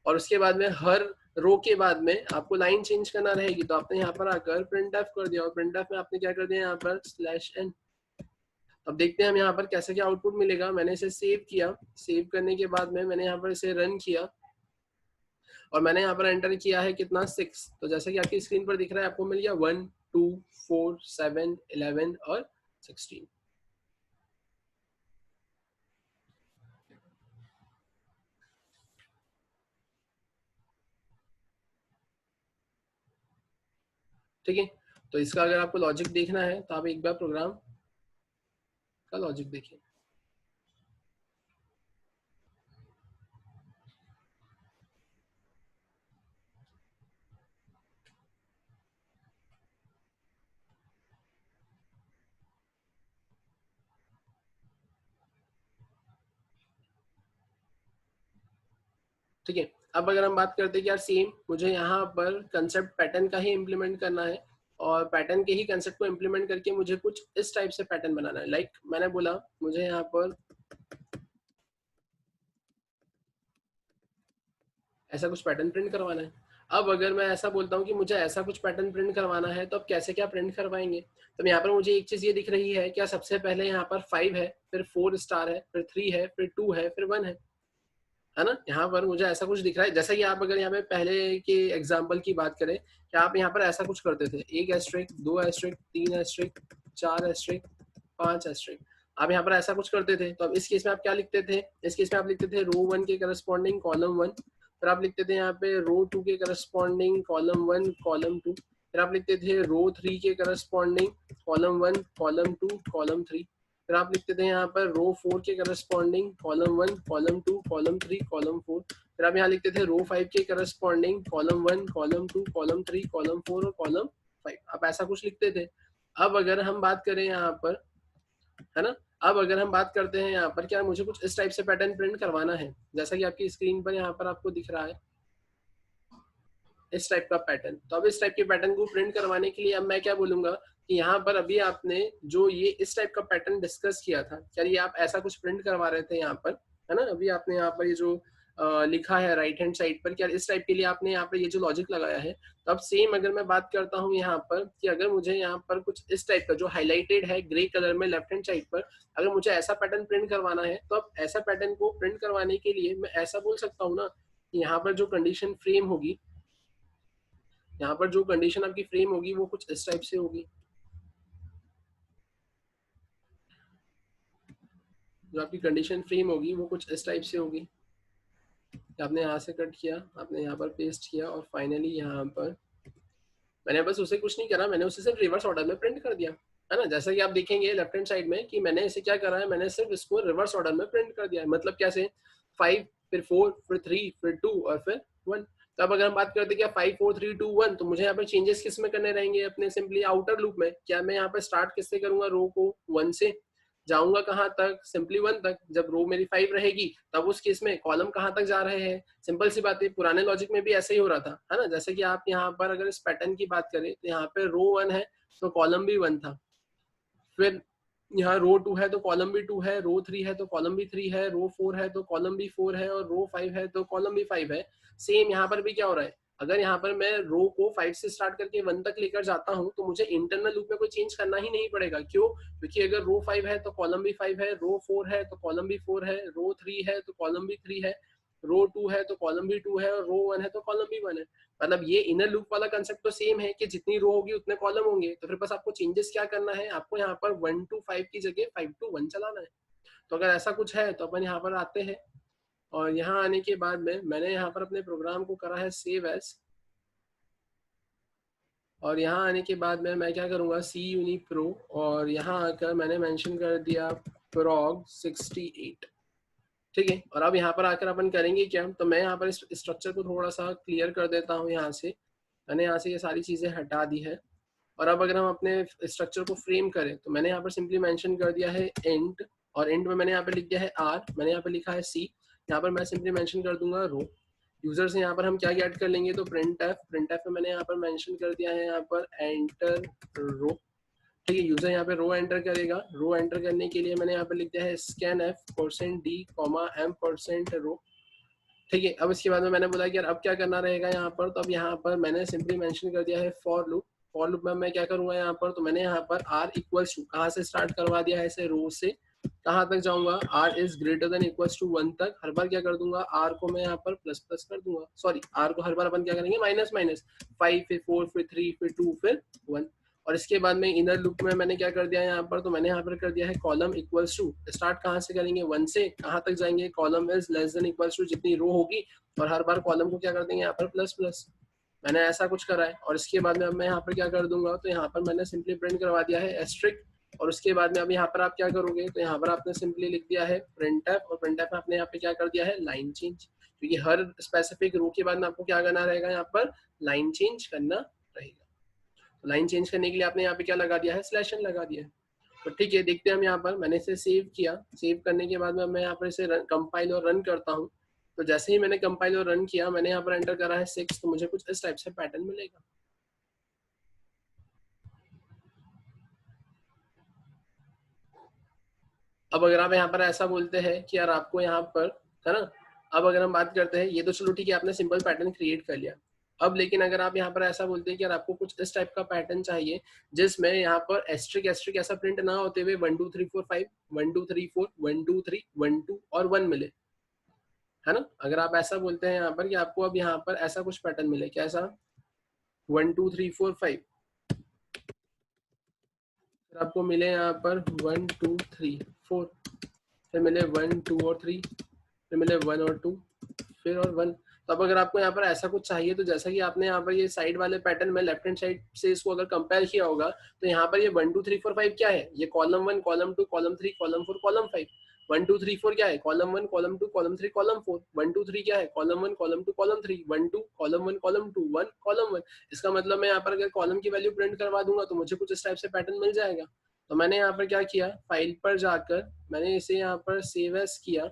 और उसके बाद में हर रो के बाद में आपको लाइन चेंज करना रहेगी, तो आपने यहाँ पर आकर printf कर दिया, और printf में आपने क्या कर दिया यहाँ पर /n। अब देखते हैं हम यहाँ पर कैसे क्या आउटपुट मिलेगा। मैंने इसे सेव किया, सेव करने के बाद में मैंने यहाँ पर इसे रन किया, और मैंने यहाँ पर एंटर किया है कितना 6। तो जैसे कि आपकी स्क्रीन पर दिख रहा है आपको मिल गया 1 2 4 7 11 और 16। ठीक है, तो इसका अगर आपको लॉजिक देखना है तो आप एक बार प्रोग्राम का लॉजिक देखिए। ठीक है। अब अगर हम बात करते हैं कि यार सेम मुझे यहाँ पर कंसेप्ट पैटर्न का ही इम्प्लीमेंट करना है और पैटर्न के ही कंसेप्ट को इम्प्लीमेंट करके मुझे कुछ इस टाइप से पैटर्न बनाना है। लाइक मैंने बोला मुझे यहाँ पर ऐसा कुछ पैटर्न प्रिंट करवाना है। अब अगर मैं ऐसा बोलता हूँ कि मुझे ऐसा कुछ पैटर्न प्रिंट करवाना है तो अब कैसे क्या प्रिंट करवाएंगे। तो यहाँ पर मुझे एक चीज ये दिख रही है क्या, सबसे पहले यहाँ पर 5 है, फिर 4 स्टार है, फिर 3 है, फिर 2 है, फिर 1 है ना। यहाँ पर मुझे ऐसा कुछ दिख रहा है। जैसा कि आप अगर यहाँ पे पहले के एग्जाम्पल की बात करें कि आप यहाँ पर ऐसा कुछ करते थे, 1 asterisk, 2 asterisk, 3 asterisk, 4 asterisk, 5 asterisk, आप यहाँ पर ऐसा कुछ करते थे। तो अब इस केस में आप क्या लिखते थे, इस केस में आप लिखते थे रो 1 के करस्पॉन्डिंग कॉलम 1, फिर आप लिखते थे यहाँ पे रो 2 के करस्पॉन्डिंग कॉलम 1 कॉलम 2, फिर आप लिखते थे रो 3 के करस्पॉन्डिंग कॉलम 1 कॉलम 2 कॉलम 3, फिर आप लिखते थे यहाँ पर रो 4 के corresponding column 1 column 2 column 3 column 4, फिर आप यहाँ लिखते थे रो 5 के corresponding column 1 column 2 column 3 column 4 और कॉलम 5, आप ऐसा कुछ लिखते थे। अब अगर हम बात करें यहाँ पर, है ना, अब अगर हम बात करते हैं यहाँ पर क्या मुझे कुछ इस टाइप से पैटर्न प्रिंट करवाना है, जैसा कि आपकी स्क्रीन पर यहाँ पर आपको दिख रहा है इस टाइप का पैटर्न। तो अब इस टाइप के पैटर्न को प्रिंट करवाने के लिए अब मैं क्या बोलूंगा कि यहाँ पर अभी आपने जो ये इस टाइप का पैटर्न डिस्कस किया था, क्या ये आप ऐसा कुछ प्रिंट करवा रहे थे यहाँ पर, है ना, अभी आपने यहाँ पर ये जो लिखा है राइट हैंड साइड पर, क्या इस टाइप के लिए आपने यहाँ पर ये जो लॉजिक लगाया है। तो अब सेम अगर मैं बात करता हूँ यहाँ पर कि अगर मुझे यहाँ पर कुछ इस टाइप का जो हाईलाइटेड है ग्रे कलर में लेफ्ट हैंड साइड पर, अगर मुझे ऐसा पैटर्न प्रिंट करवाना है तो अब ऐसा पैटर्न को प्रिंट करवाने के लिए मैं ऐसा बोल सकता हूँ ना कि यहाँ पर जो कंडीशन फ्रेम होगी, यहाँ पर जो कंडीशन आपकी फ्रेम होगी वो कुछ इस टाइप से होगी। जो आपकी कंडीशन फ्रेम होगी वो कुछ इस टाइप से होगी। आपने यहाँ से कट किया, आपने यहाँ पर पेस्ट किया और फाइनली यहाँ पर मैंने बस उसे कुछ नहीं करा, मैंने उसे सिर्फ रिवर्स ऑर्डर में प्रिंट कर दिया, है ना। जैसा कि आप देखेंगे लेफ्ट हैंड साइड में कि मैंने इसे क्या करा है, मैंने सिर्फ इसको रिवर्स ऑर्डर में प्रिंट कर दिया है। मतलब कैसे, 5 फिर 4 फिर 3 फिर 2 और फिर 1। तो अब अगर हम बात करते हैं क्या 5 4 3 2 1, तो मुझे यहाँ पर चेंजेस किस में करने रहेंगे, अपने सिंपली आउटर लूप में। क्या मैं यहाँ पर स्टार्ट किससे करूंगा, रो को 1 से, जाऊंगा कहाँ तक, सिंपली 1 तक। जब रो मेरी 5 रहेगी तब उस केस में कॉलम कहाँ तक जा रहे हैं, सिंपल सी बात है, पुराने लॉजिक में भी ऐसे ही हो रहा था, है ना। जैसे कि आप यहाँ पर अगर इस पैटर्न की बात करें तो यहाँ पे रो 1 है तो कॉलम भी 1 था, फिर यहाँ रो 2 है तो कॉलम भी 2 है, रो 3 है तो कॉलम भी 3 है, रो 4 है तो कॉलम भी 4 है और रो 5 है तो कॉलम भी 5 है। सेम यहाँ पर भी क्या हो रहा है, अगर यहाँ पर मैं रो को 5 से स्टार्ट करके 1 तक लेकर जाता हूँ तो मुझे इंटरनल लूप में कोई चेंज करना ही नहीं पड़ेगा। क्यों, क्योंकि अगर रो 5 है तो कॉलम भी 5 है, रो 4 है तो कॉलम भी 4 है, रो 3 है तो कॉलम भी 3 है, रो 2 है तो कॉलम भी 2 है और रो 1 है तो कॉलम भी 1 है। मतलब ये इनर लूप वाला कंसेप्ट तो सेम है कि जितनी रो होगी उतने कॉलम होंगे। तो फिर बस आपको चेंजेस क्या करना है, आपको यहाँ पर 1 to 5 की जगह 5 to 1 चलाना है। तो अगर ऐसा कुछ है तो अपन यहाँ पर आते हैं और यहाँ आने के बाद में मैंने यहाँ पर अपने प्रोग्राम को करा है सेव एज, और यहाँ आने के बाद में मैं क्या करूँगा सी यूनी प्रो, और यहाँ आकर मैंने मेंशन कर दिया prog 68, ठीक है। और अब यहाँ पर आकर अपन करेंगे क्या, तो मैं यहाँ पर इस स्ट्रक्चर को थोड़ा सा क्लियर कर देता हूँ। यहाँ से मैंने यहाँ से ये सारी चीज़ें हटा दी है। और अब अगर हम अपने स्ट्रक्चर को फ्रेम करें तो मैंने यहाँ पर सिंपली मेंशन कर दिया है इंट, और इंट में मैंने यहाँ पे लिख दिया है आर, मैंने यहाँ पे लिखा है सी, यहाँ पर मैं सिंपली मेंशन कर दूंगा रो। यूजर से यहाँ पर हम क्या गेट कर लेंगे, तो प्रिंट एफ में मैंने यहाँ पर मेंशन कर दिया है यहाँ पर एंटर रो, ठीक है। यूजर यहाँ पे रो एंटर करेगा, रो एंटर करने के लिए मैंने यहाँ पर लिख दिया है स्कैन एफ %d, m%रो, ठीक है। अब इसके बाद में मैंने बोला कि यार अब क्या करना रहेगा यहाँ पर, तो अब यहाँ पर मैंने सिंपली मेंशन कर दिया है फॉर लूप। फॉर लूप में मैं क्या करूंगा यहाँ पर, तो मैंने यहाँ पर आर इक्वल्स टू कहाँ से स्टार्ट करवा दिया है, ऐसे रो से कहाँ तक जाऊंगा, r is greater than equals to 1 तक। हर बार क्या कर दूंगा, आर को मैं यहाँ पर प्लस प्लस कर दूंगा, सॉरी आर को हर बार अपन क्या करेंगे माइनस माइनस, 5 फिर 4 फिर 3 फिर 2 फिर 1। और इसके बाद में इनर लूप में मैंने क्या कर दिया यहाँ पर, तो मैंने यहाँ पर कर दिया है कॉलम इक्वल्स टू, स्टार्ट कहाँ से करेंगे 1 से, कहाँ तक जाएंगे, column is less than equals to जितनी रो होगी, और हर बार कॉलम को क्या कर देंगे यहाँ पर प्लस प्लस। मैंने ऐसा कुछ करा है। और इसके बाद में अब मैं यहाँ पर क्या कर दूंगा, तो यहाँ पर मैंने सिंपली प्रिंट करवा दिया है एस्ट्रिक। और उसके बाद में अब यहाँ पर आप क्या करोगे, तो यहाँ पर आपने सिंपली लिख दिया है प्रिंट एफ, और प्रिंट एफ में आपने यहाँ पे क्या कर दिया है लाइन चेंज, क्योंकि हर स्पेसिफिक रो के बाद में आपको क्या करना रहेगा, यहाँ पर लाइन चेंज करना रहेगा। तो लाइन चेंज करने के लिए आपने यहाँ पे क्या लगा दिया है, स्लैश एन लगा दिया है। तो ठीक है, देखते हैं हम यहाँ पर, मैंने इसे सेव किया। सेव करने के बाद में मैं यहाँ पर इसे कंपाइल और रन करता हूँ। तो जैसे ही मैंने कंपाइल और रन किया, मैंने यहाँ पर एंटर करा है 6, तो मुझे कुछ इस टाइप से पैटर्न मिलेगा। अब अगर आप यहाँ पर ऐसा बोलते हैं कि यार आपको यहाँ पर, है ना, अब अगर हम बात करते हैं, ये तो चलो ठीक है, आपने सिंपल पैटर्न क्रिएट कर लिया। अब लेकिन अगर आप यहाँ पर ऐसा बोलते हैं कि यार आपको कुछ इस टाइप का पैटर्न चाहिए जिसमें यहाँ पर एस्ट्रिक एस्ट्रिक ऐसा प्रिंट ना होते हुए 1 2 3 4 5 1 2 3 4 1 2 3 1 2 और 1 मिले, है ना। अगर आप ऐसा बोलते हैं यहाँ पर कि आपको अब यहाँ पर ऐसा कुछ पैटर्न मिले, कैसा, 1 2 3 4 5, फिर आपको मिले यहाँ पर 1 2 3 4, फिर मिले 1 2 और 3, फिर मिले 1 और 2, फिर और 1। तो अब अगर आपको यहाँ पर ऐसा कुछ चाहिए, तो जैसा कि आपने यहाँ पर ये साइड वाले पैटर्न में लेफ्ट हैंड साइड से इसको अगर कंपेयर किया होगा, तो यहाँ पर ये 1 2 3 4 5 क्या है, ये column 1 column 2 column 3 column 4 column 5। 1 2 3 4 क्या है, कॉलम 1 कॉलम 2 कॉलम 3 कॉलम 4। 1 2 3 क्या है, column 1 column 2 column 3 1 2 column 1 column 2 1 column 1। इसका मतलब मैं यहाँ पर अगर कॉलम की वैल्यू प्रिंट करवा दूंगा तो मुझे कुछ इस टाइप से पैटर्न मिल जाएगा। तो मैंने यहाँ पर क्या किया, फाइल पर जाकर मैंने इसे यहाँ पर सेव एज किया,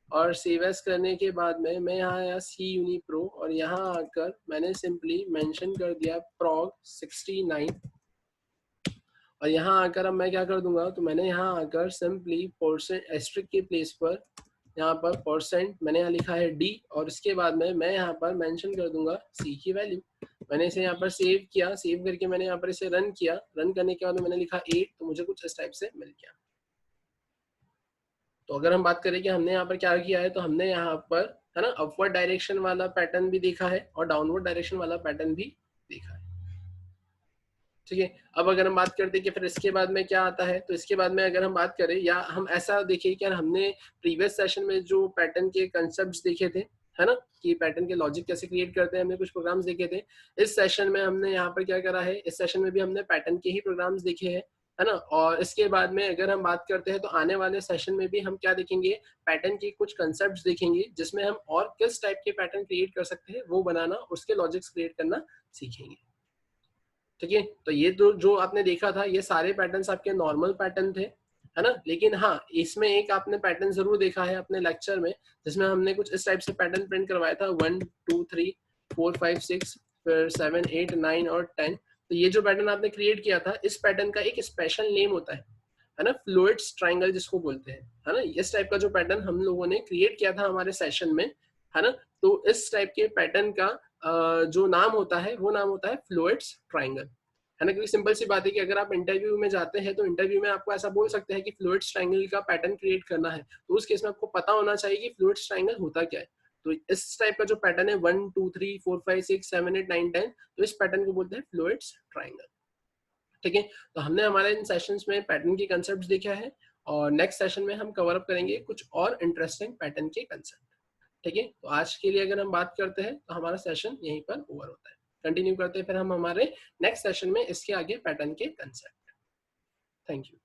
और सेव एज करने के बाद में मैं यहाँ आया सी यूनिप्रो, और यहाँ आकर मैंने सिंपली मेंशन कर दिया prog 69। और यहाँ आकर अब मैं क्या कर दूंगा, तो मैंने यहाँ आकर सिंपली परसेंट एस्ट्रिक के प्लेस पर यहाँ पर परसेंट मैंने यहाँ लिखा है डी, और इसके बाद में मैं यहाँ पर मेंशन कर दूंगा सी की वैल्यू। मैंने इसे यहाँ पर सेव किया, सेव करके मैंने यहाँ पर इसे रन किया, रन करने के बाद मैंने लिखा 8, तो मुझे कुछ इस टाइप से मिल गया। तो अगर हम बात करें कि हमने यहाँ पर क्या किया है, तो हमने यहाँ पर, है ना, अपवर्ड डायरेक्शन वाला पैटर्न भी देखा है और डाउनवर्ड डायरेक्शन वाला पैटर्न भी देखा है। ठीक है, अब अगर हम बात करते हैं कि फिर इसके बाद में क्या आता है, तो इसके बाद में अगर हम बात करें, या हम ऐसा देखिए कि हमने प्रीवियस सेशन में जो पैटर्न के कंसेप्ट देखे थे, है ना, कि पैटर्न के लॉजिक कैसे क्रिएट करते हैं, हमने कुछ प्रोग्राम्स देखे थे। इस सेशन में हमने यहाँ पर क्या करा है, इस सेशन में भी हमने पैटर्न के ही प्रोग्राम्स देखे हैं, है ना। और इसके बाद में अगर हम बात करते हैं, तो आने वाले सेशन में भी हम क्या देखेंगे, पैटर्न के कुछ कंसेप्ट देखेंगे, जिसमें हम और किस टाइप के पैटर्न क्रिएट कर सकते हैं वो बनाना, उसके लॉजिक्स क्रिएट करना सीखेंगे। ठीक है, तो ये तो जो आपने देखा था, ये सारे पैटर्न्स आपके नॉर्मल पैटर्न थे, है ना। लेकिन हाँ, इसमें एक आपने पैटर्न जरूर देखा है अपने लेक्चर में, जिसमें हमने कुछ इस टाइप से पैटर्न प्रिंट करवाया था, 1 2 3 4 5 6 फिर 7 8 9 और 10। तो ये जो पैटर्न आपने क्रिएट किया था, इस पैटर्न का एक स्पेशल नेम होता है ना, फ्लूइड्स ट्रायंगल जिसको बोलते हैं, है ना। इस टाइप का जो पैटर्न हम लोगों ने क्रिएट किया था हमारे सेशन में, है ना, तो इस टाइप के पैटर्न का जो नाम होता है वो नाम होता है फ्लूइड्स ट्रायंगल, है ना। क्योंकि सिंपल सी बात है कि अगर आप इंटरव्यू में जाते हैं, तो इंटरव्यू में आपको ऐसा बोल सकते हैं कि फ्लूइड्स ट्रायंगल का पैटर्न क्रिएट करना है, तो उस केस में आपको पता होना चाहिए कि फ्लूइड्स ट्रायंगल होता क्या है। तो इस टाइप का जो पैटर्न है 1 2 3 4 5 6 7 8 9 10, तो इस पैटर्न को बोलते हैं फ्लूइड्स ट्रायंगल। ठीक है, तो हमने हमारे इन सेशंस में पैटर्न के कंसेप्ट देखा है, और नेक्स्ट सेशन में हम कवर अप करेंगे कुछ और इंटरेस्टिंग पैटर्न के कंसेप्ट। ठीक है, तो आज के लिए अगर हम बात करते हैं, तो हमारा सेशन यहीं पर ओवर होता है। कंटिन्यू करते हैं फिर हम हमारे नेक्स्ट सेशन में इसके आगे पैटर्न के कंसेप्ट। Thank you.